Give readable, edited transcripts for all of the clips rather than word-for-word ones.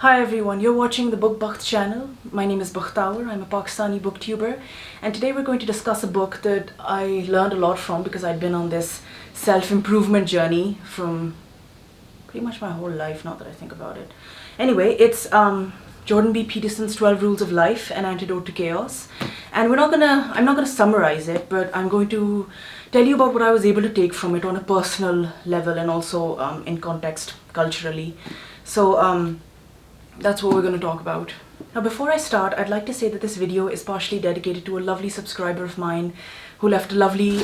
Hi everyone, you're watching the Book Bakht channel. My name is Bakhtawar, I'm a Pakistani booktuber, and today we're going to discuss a book that I learned a lot from because I'd been on this self-improvement journey from pretty much my whole life, now that I think about it. Anyway, it's Jordan B. Peterson's 12 Rules of Life, An Antidote to Chaos. And I'm not gonna summarize it, but I'm going to tell you about what I was able to take from it on a personal level and also in context culturally. So that's what we're going to talk about. Now before I start, I'd like to say that this video is partially dedicated to a lovely subscriber of mine who left a lovely,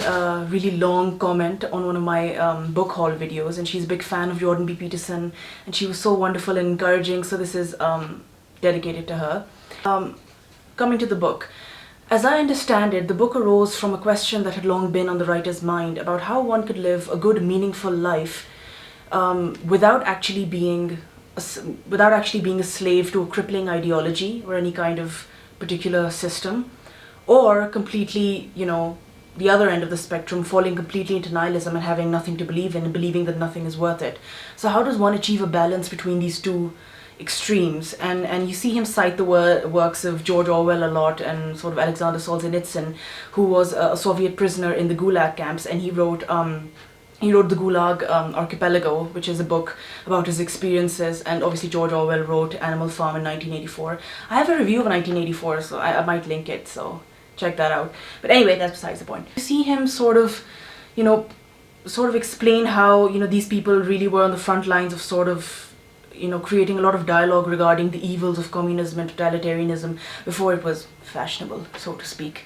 really long comment on one of my book haul videos, and she's a big fan of Jordan B. Peterson, and she was so wonderful and encouraging, so this is dedicated to her. Coming to the book. As I understand it, the book arose from a question that had long been on the writer's mind about how one could live a good, meaningful life without actually being a slave to a crippling ideology or any kind of particular system, or completely, the other end of the spectrum, falling completely into nihilism and having nothing to believe in and believing that nothing is worth it. So how does one achieve a balance between these two extremes? And you see him cite the works of George Orwell a lot and sort of Alexander Solzhenitsyn, who was a Soviet prisoner in the Gulag camps, and he wrote the Gulag Archipelago, which is a book about his experiences, and obviously George Orwell wrote Animal Farm in 1984. I have a review of 1984, so I might link it, so check that out. But anyway, that's besides the point. You see him sort of explain how, these people really were on the front lines of creating a lot of dialogue regarding the evils of communism and totalitarianism before it was fashionable, so to speak.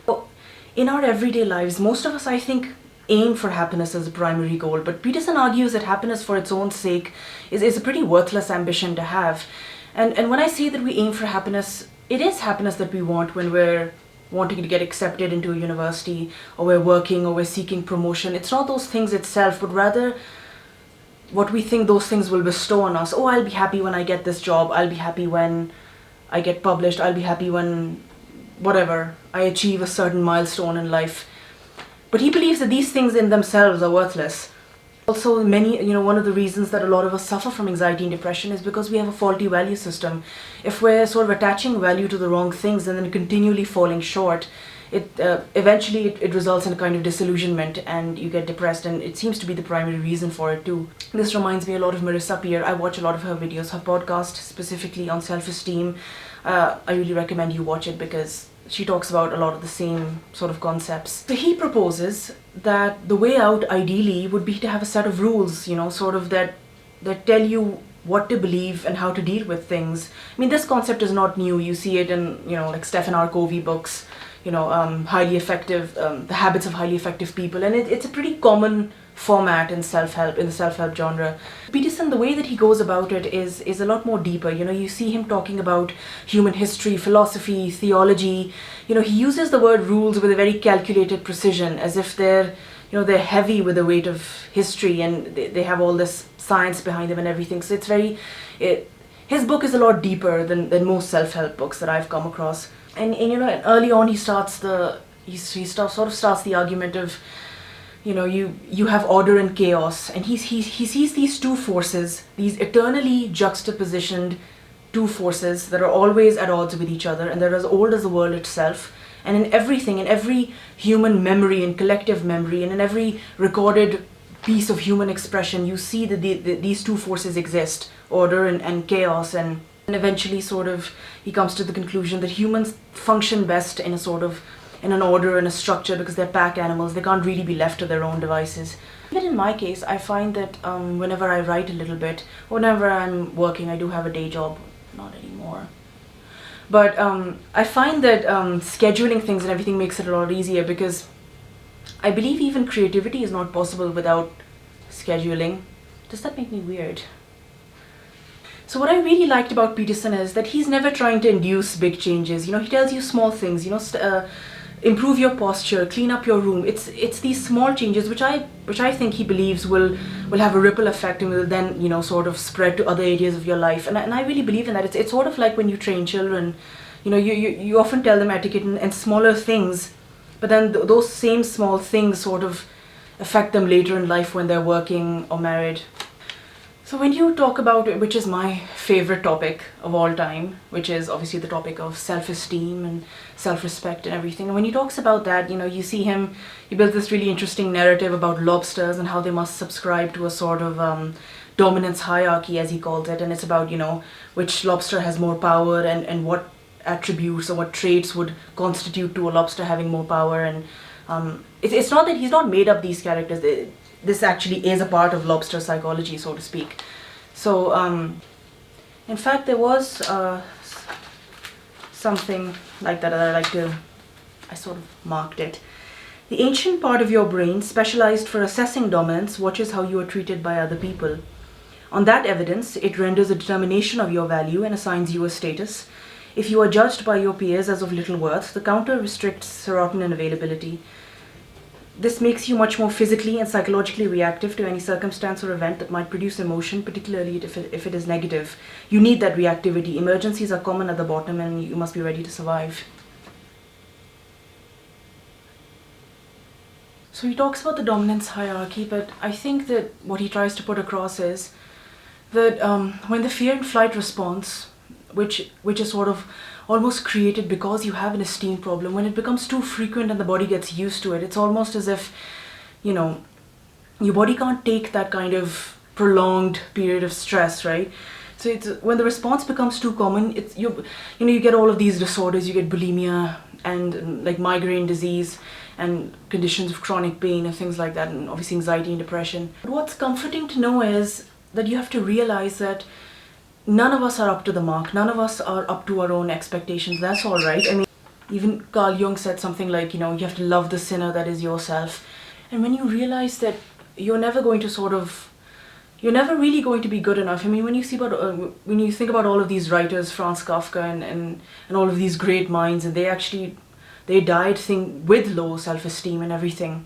So, in our everyday lives, most of us, I think, aim for happiness as a primary goal, but Peterson argues that happiness for its own sake is a pretty worthless ambition to have. And when I say that we aim for happiness, it is happiness that we want when we're wanting to get accepted into a university, or we're working, or we're seeking promotion. It's not those things itself, but rather what we think those things will bestow on us. Oh, I'll be happy when I get this job, I'll be happy when I get published, I'll be happy when, whatever, I achieve a certain milestone in life. But he believes that these things in themselves are worthless. Also, one of the reasons that a lot of us suffer from anxiety and depression is because we have a faulty value system. If we're sort of attaching value to the wrong things and then continually falling short, eventually it results in a kind of disillusionment and you get depressed, and it seems to be the primary reason for it too. This reminds me a lot of Marissa Peer. I watch a lot of her videos, her podcast specifically on self-esteem. I really recommend you watch it because she talks about a lot of the same sort of concepts. So he proposes that the way out ideally would be to have a set of rules, that tell you what to believe and how to deal with things. I mean, this concept is not new. You see it in, like Stephen R. Covey books, highly effective, The Habits of Highly Effective People, and it's a pretty common format in the self-help genre. Peterson, the way that he goes about it is a lot more deeper. You see him talking about human history, philosophy, theology. He uses the word rules with a very calculated precision, as if they're heavy with the weight of history, and they have all this science behind them and everything. So his book is a lot deeper than most self-help books that I've come across. And early on he starts the argument of, you have order and chaos, and he sees these two forces, these eternally juxtapositioned two forces that are always at odds with each other, and they're as old as the world itself. And in everything, in every human memory and collective memory, and in every recorded piece of human expression, you see that these two forces exist, order and chaos, and eventually he comes to the conclusion that humans function best in an order and a structure because they're pack animals. They can't really be left to their own devices. Even in my case, I find that whenever I write a little bit, whenever I'm working, I do have a day job, not anymore. But I find that scheduling things and everything makes it a lot easier, because I believe even creativity is not possible without scheduling. Does that make me weird? So what I really liked about Peterson is that he's never trying to induce big changes. He tells you small things, improve your posture, clean up your room. It's these small changes which I think he believes will have a ripple effect and will then spread to other areas of your life. And I really believe in that. It's sort of like when you train children. You often tell them etiquette and smaller things, but then those same small things sort of affect them later in life when they're working or married. So when you talk about, which is my favorite topic of all time, which is obviously the topic of self-esteem and self-respect and everything, and when he talks about that, you see him, he builds this really interesting narrative about lobsters and how they must subscribe to a sort of dominance hierarchy, as he calls it, and it's about, which lobster has more power, and what attributes or what traits would constitute to a lobster having more power. And it's not that he's not made up these characters. This actually is a part of lobster psychology, so to speak. So, in fact, there was something like that I sort of marked it. The ancient part of your brain, specialized for assessing dominance, watches how you are treated by other people. On that evidence, it renders a determination of your value and assigns you a status. If you are judged by your peers as of little worth, the counter restricts serotonin availability. This makes you much more physically and psychologically reactive to any circumstance or event that might produce emotion, particularly if it is negative. You need that reactivity. Emergencies are common at the bottom, and you must be ready to survive. So he talks about the dominance hierarchy, but I think that what he tries to put across is that when the fear and flight response, which is sort of almost created because you have an esteem problem, when it becomes too frequent and the body gets used to it, it's almost as if, your body can't take that kind of prolonged period of stress, right? So it's when the response becomes too common, you get all of these disorders. You get bulimia and like migraine disease and conditions of chronic pain and things like that, and obviously anxiety and depression. But what's comforting to know is that you have to realize that none of us are up to the mark. None of us are up to our own expectations. That's all right. I mean, even Carl Jung said something like, you have to love the sinner that is yourself. And when you realize that you're never really going to be good enough. I mean, when you think about all of these writers, Franz Kafka and all of these great minds, and they died with low self-esteem and everything.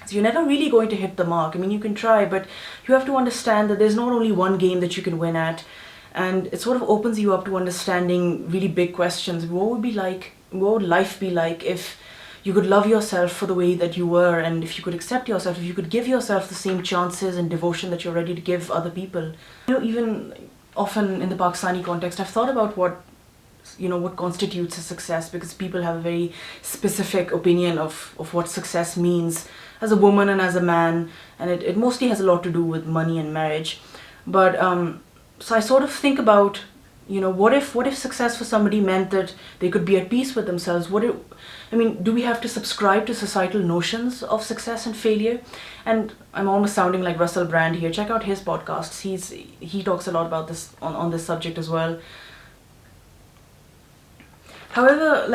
So you're never really going to hit the mark. I mean, you can try, but you have to understand that there's not only one game that you can win at. And it sort of opens you up to understanding really big questions. What would life be like if you could love yourself for the way that you were, and if you could accept yourself, if you could give yourself the same chances and devotion that you're ready to give other people? Even often in the Pakistani context, I've thought about what constitutes a success, because people have a very specific opinion of what success means as a woman and as a man, and it mostly has a lot to do with money and marriage. But so I sort of think about, what if success for somebody meant that they could be at peace with themselves? Do we have to subscribe to societal notions of success and failure? And I'm almost sounding like Russell Brand here. Check out his podcasts. He talks a lot about this on this subject as well. However,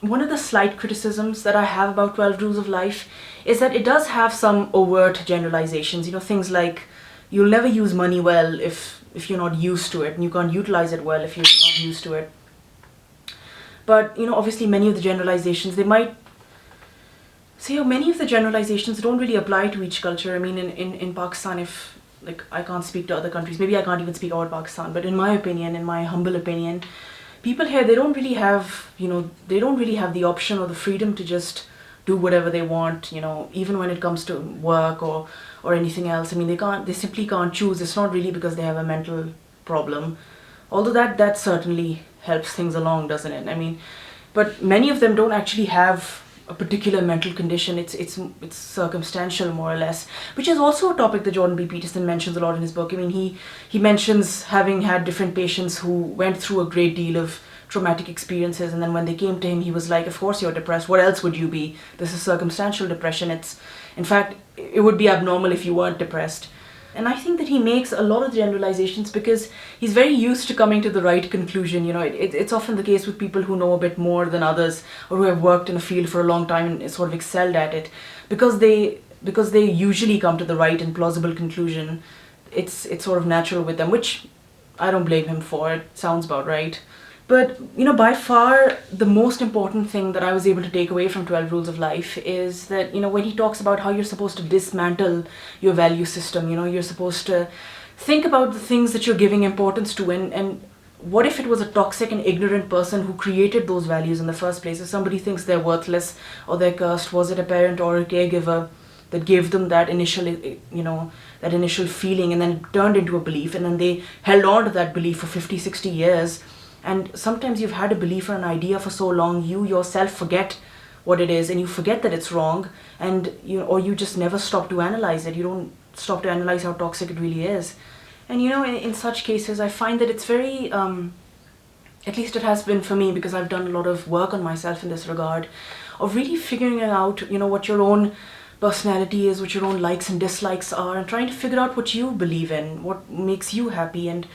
one of the slight criticisms that I have about 12 Rules of Life is that it does have some overt generalizations. Things like, you'll never use money well if you're not used to it, and you can't utilize it well if you're not used to it. But, obviously many of the generalizations, many of the generalizations don't really apply to each culture. I mean, in Pakistan, I can't speak to other countries, maybe I can't even speak about Pakistan, but in my humble opinion, people here, they don't really have the option or the freedom to just do whatever they want, even when it comes to work or anything else. I mean, they simply can't choose. It's not really because they have a mental problem, although that certainly helps things along, doesn't it? I mean, but many of them don't actually have a particular mental condition. It's circumstantial, more or less, which is also a topic that Jordan B. Peterson mentions a lot in his book. I mean, he mentions having had different patients who went through a great deal of traumatic experiences, and then when they came to him, he was like, of course you're depressed, what else would you be? This is circumstantial depression. In fact, it would be abnormal if you weren't depressed. And I think that he makes a lot of generalizations because he's very used to coming to the right conclusion. It's often the case with people who know a bit more than others, or who have worked in a field for a long time and sort of excelled at it, because they usually come to the right and plausible conclusion. It's sort of natural with them, which I don't blame him for. It sounds about right. But, by far the most important thing that I was able to take away from 12 Rules of Life is that, when he talks about how you're supposed to dismantle your value system, you're supposed to think about the things that you're giving importance to, and what if it was a toxic and ignorant person who created those values in the first place? If somebody thinks they're worthless or they're cursed, was it a parent or a caregiver? that gave them that initial, that initial feeling, and then it turned into a belief, and then they held on to that belief for 50, 60 years. And sometimes you've had a belief or an idea for so long, you yourself forget what it is, and you forget that it's wrong, and or you just never stop to analyze it. You don't stop to analyze how toxic it really is. And in such cases, I find that it's very, at least it has been for me, because I've done a lot of work on myself in this regard, of really figuring out, what your own personality is, what your own likes and dislikes are, and trying to figure out what you believe in, what makes you happy, and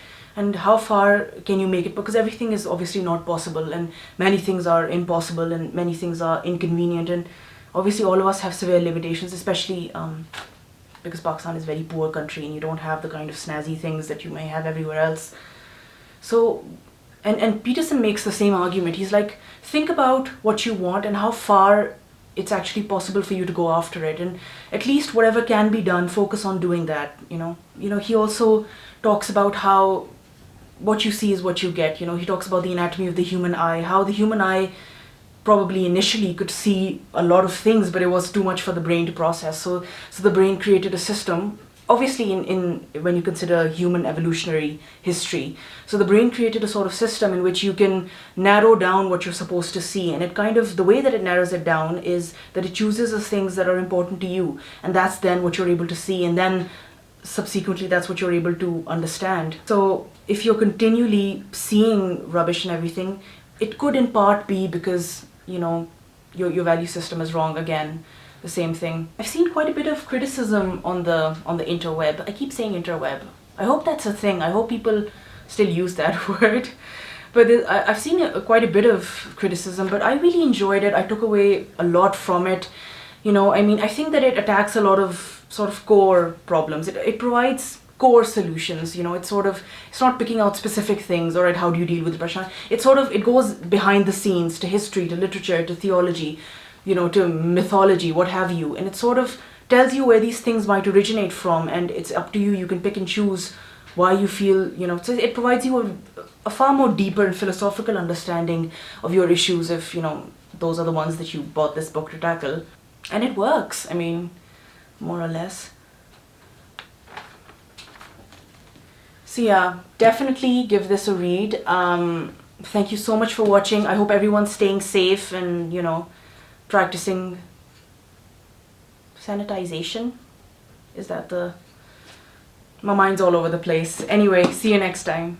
how far can you make it, because everything is obviously not possible, and many things are impossible, and many things are inconvenient, and obviously all of us have severe limitations, especially because Pakistan is a very poor country, and you don't have the kind of snazzy things that you may have everywhere else. So, and Peterson makes the same argument. He's like, think about what you want and how far it's actually possible for you to go after it, and at least whatever can be done, focus on doing that. He also talks about how what you see is what you get. He talks about the anatomy of the human eye, how the human eye probably initially could see a lot of things, but it was too much for the brain to process. So the brain created a system, obviously in when you consider human evolutionary history. So the brain created a sort of system in which you can narrow down what you're supposed to see, and the way that it narrows it down is that it chooses the things that are important to you, and that's then what you're able to see, and then subsequently that's what you're able to understand. So if you're continually seeing rubbish and everything, it could in part be because your value system is wrong. Again, the same thing. I've seen quite a bit of criticism on the interweb. I keep saying interweb. I hope that's a thing. I hope people still use that word. But I've seen quite a bit of criticism, but I really enjoyed it. I took away a lot from it. I think that it attacks a lot of sort of core problems. It provides core solutions. It's not picking out specific things, all right, how do you deal with depression? It goes behind the scenes to history, to literature, to theology, to mythology, what have you. And it sort of tells you where these things might originate from, and it's up to you. You can pick and choose why you feel, so it provides you a far more deeper and philosophical understanding of your issues if, those are the ones that you bought this book to tackle. And it works, more or less. So yeah, definitely give this a read. Thank you so much for watching. I hope everyone's staying safe and, practicing sanitization. Is that my mind's all over the place. Anyway, see you next time.